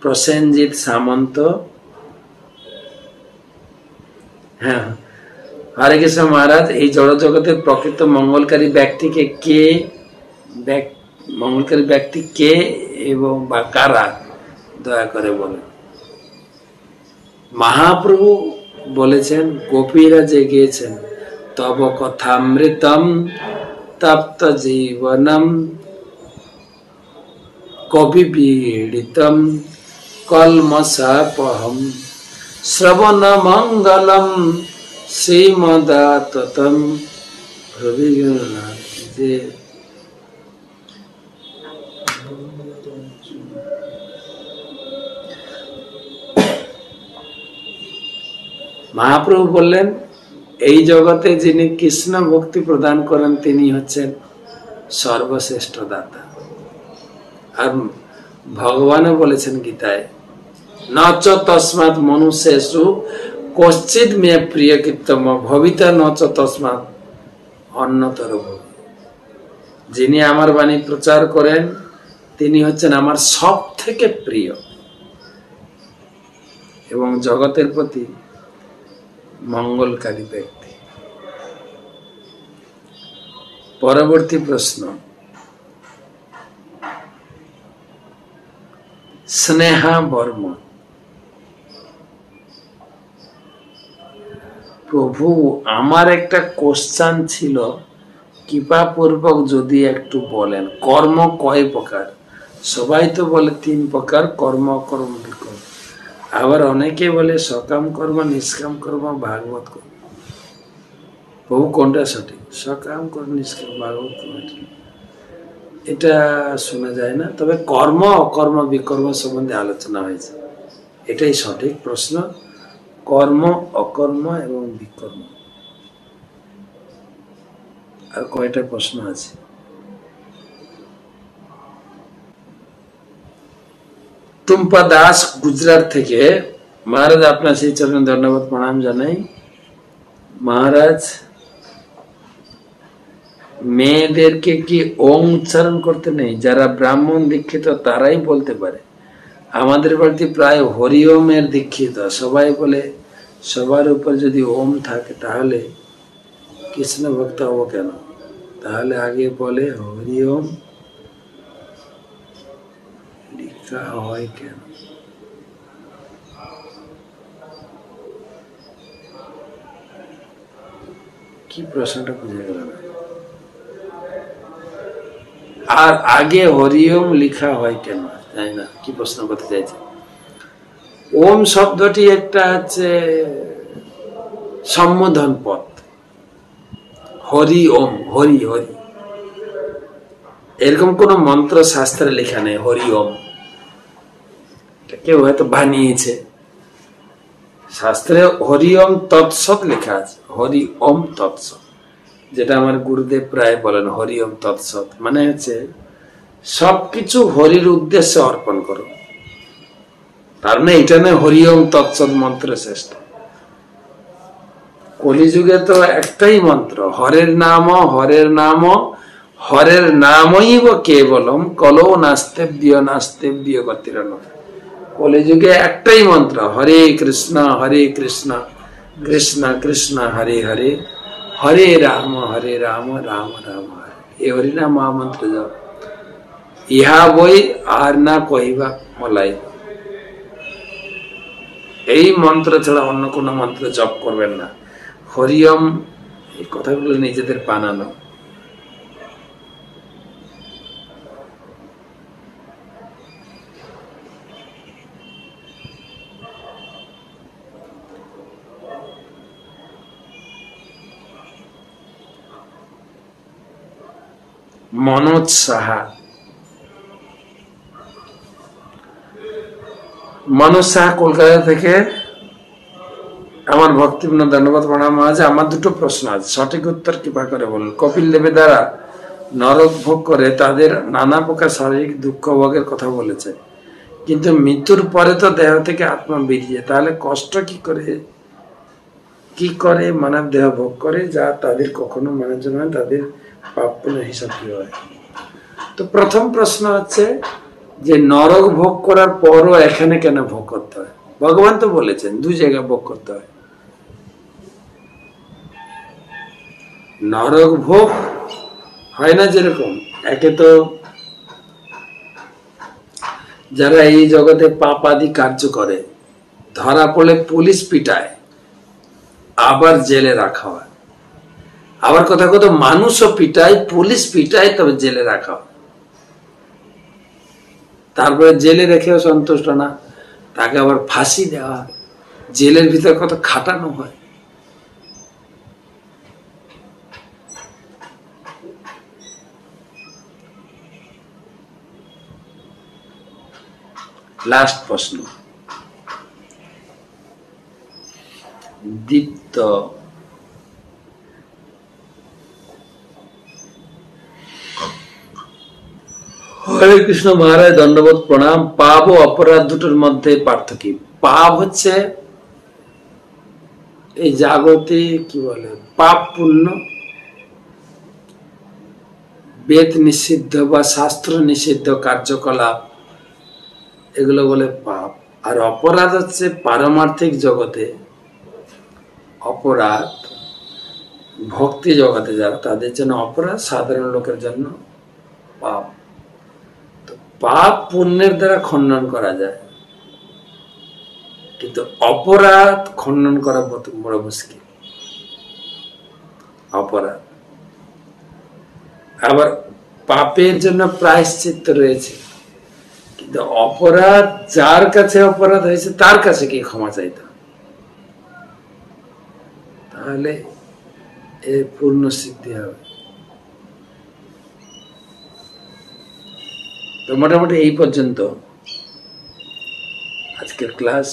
প্রসেনজিৎ সামন্ত। হ্যাঁ, হরে কৃষ্ণ মহারাজ, এই জড় জগতের প্রকৃত মঙ্গলকারী ব্যক্তিকে কে, মঙ্গলকারী ব্যক্তি কে এবং বা কারা, দয়া করে বলেন। মহাপ্রভু বলেছেন, গোপীরা যে গিয়েছেন, তব কথামৃতম তপ্ত জীবনম কবি পীড়িতম কলমশাপহম শ্রবণ মঙ্গলম শ্রীমদাততম যে মহাপ্রভু বললেন, এই জগতে যিনি কৃষ্ণ ভক্তি প্রদান করেন তিনি হচ্ছেন সর্বশ্রেষ্ঠ দাতা। আর ভগবানও বলেছেন গীতায়, নচ তস্মাৎ মনুষ্যেষু কশ্চিৎ মে প্রিয় কীর্তম ভবিতা নচ তস্মাৎ অন্যতর ভবি। যিনি আমার বাণী প্রচার করেন তিনি হচ্ছেন আমার সব থেকে প্রিয় এবং জগতের প্রতি মঙ্গলকারী ব্যক্তি। পরবর্তী প্রশ্ন, স্নেহা বর্মা। প্রভু, আমার একটা কোশ্চেন ছিল, কৃপাপূর্বক যদি একটু বলেন, কর্ম কয় প্রকার? সবাই তো বলে 3 প্রকার, কর্ম, কর্ম, বিকর্ম। আবার অনেকে বলে সকাম কর্ম, নিষ্কাম কর্ম, ভাগবত কর্ম। প্রভু কোনটা সঠিক? সকাম কর্ম, নিষ্কাম, ভাগবত কর্ম? এটা শোনা যায় না। তবে কর্ম, অকর্ম, বিকর্ম সম্বন্ধে আলোচনা হয়েছে, এটাই সঠিক প্রশ্ন। কর্ম, অকর্ম এবং বিকর্ম। আর কয়টা প্রশ্ন আছে? টুম্পা দাস গুজরাট থেকে। মহারাজ, আপনার সেই চরণে ধন্যবাদ প্রণাম জানাই। মহারাজ, মেয়েদেরকে কি ওং উচ্চারণ করতে নেই? যারা ব্রাহ্মণ দীক্ষিত তারাই বলতে পারে। আমাদের বাড়িতে প্রায় হরি ওমের দীক্ষিত, সবাই বলে সবার উপর যদি ওম থাকে তাহলে কৃষ্ণ ভক্ত হবো কেন? তাহলে আগে বলে হরি ওম লিখা হয় কেন? কি প্রশ্নটা বুঝে গেল না। আর আগে হরি ওম লিখা হয় কেন, তাই না? কি প্রশ্ন করতে চাইছে? ওম শব্দটি একটা হচ্ছে সম্বোধন পদ। হরি ওম, হরি হরি, এরকম কোন মন্ত্র শাস্ত্রে লেখা নেই হরি ওম। কেউ হয়তো বানিয়েছে। শাস্ত্রে হরি ওম তৎসৎ লেখা আছে, হরি ওম তৎসৎ, যেটা আমার গুরুদেব প্রায় বলেন, হরি ওম তৎসৎ মানে হচ্ছে সবকিছু হরির উদ্দেশ্যে অর্পণ করো। তার মানে এটা না হরি ওম তৎসৎ মন্ত্র শ্রেষ্ঠ। কলিযুগে তো একটাই মন্ত্র, হরের নাম, হরের নাম, হরের নামইব কেবলম কলৌ নাস্তেব্য নাস্তেব্য গতিরন। কলিযুগে একটাই মন্ত্র, হরে কৃষ্ণ কৃষ্ণ কৃষ্ণ হরে হরে, হরে রাম রাম রাম হরে। এই হরিনাম মহামন্ত্র যাও, ইহা বই আর না কহিবা মলাই। এই মন্ত্র ছাড়া অন্য কোন মন্ত্র জপ করবেন না। হরিওম, এই কথাগুলো নিজেদের বানানো। মনোজ সাহা। মনোজ সাহা কলকাতা থেকে। আমার ভক্তিপূর্ণ ধন্যবাদ প্রণাম আছে। আমার 2টো প্রশ্ন আছে, সঠিক উত্তর কৃপা করে বলুন। কপিল দেবের দ্বারা নরক ভোগ করে তাদের নানা প্রকার শারীরিক দুঃখ ভোগের কথা বলেছে, কিন্তু মৃত্যুর পরে তো দেহ থেকে আত্মা বেরিয়ে, তাহলে কষ্ট কি করে মানব দেহ ভোগ করে, যা তাদের কখনো মানার জন্য তাদের পাপ পুণ্যের হিসাব কি হয়? তো প্রথম প্রশ্ন হচ্ছে, যে নরক ভোগ করার পরও এখানে কেন ভোগ করতে হয়? ভগবান তো বলেছেন দুই জায়গায় ভোগ করতে হয়। নরক ভোগ হয় না যেরকম, একে তো যারা এই জগতে পাপাদি কার্য করে ধরা পড়লে পুলিশ পিটায়, আবার জেলে রাখা হয়। আবার কথা কথা মানুষও পিটায়, পুলিশ পিটায়, তবে জেলে রাখা হয়। তারপরে জেলে রেখেও সন্তুষ্ট না, তাকে আবার ফাঁসি দেওয়া হয়, জেলের ভিতরে কত খাটানো হয়। লাস্ট প্রশ্ন, দীপ্ত হরে কৃষ্ণ মহারাজ, দণ্ডবোধ প্রণাম। পাপ ও অপরাধ দুটোর মধ্যে পার্থক্য। পাপ হচ্ছে এই জাগতিক কি বলে পাপ পুণ্য, বেদ নিষিদ্ধ বা শাস্ত্র নিষিদ্ধ কার্যকলাপ, এগুলো বলে পাপ। আর অপরাধ হচ্ছে পারমার্থিক জগতে অপরাধ, ভক্তি জগতে যারা তাদের জন্য অপরাধ, সাধারণ লোকের জন্য পাপ। পাপ পুণ্যের দ্বারা খণ্ডন করা যায়, কিন্তু অপরাধ খণ্ডন করা বড় মুশকিল। অপরাধ আবার পাপের জন্য প্রায়শ্চিত্ত রয়েছে, কিন্তু অপরাধ যার কাছে অপরাধ হয়েছে তার কাছে কি ক্ষমা চাইতে হবে, তাহলে এর পূর্ণ সিদ্ধি হবে। তো মোটামুটি এই পর্যন্ত আজকের ক্লাস।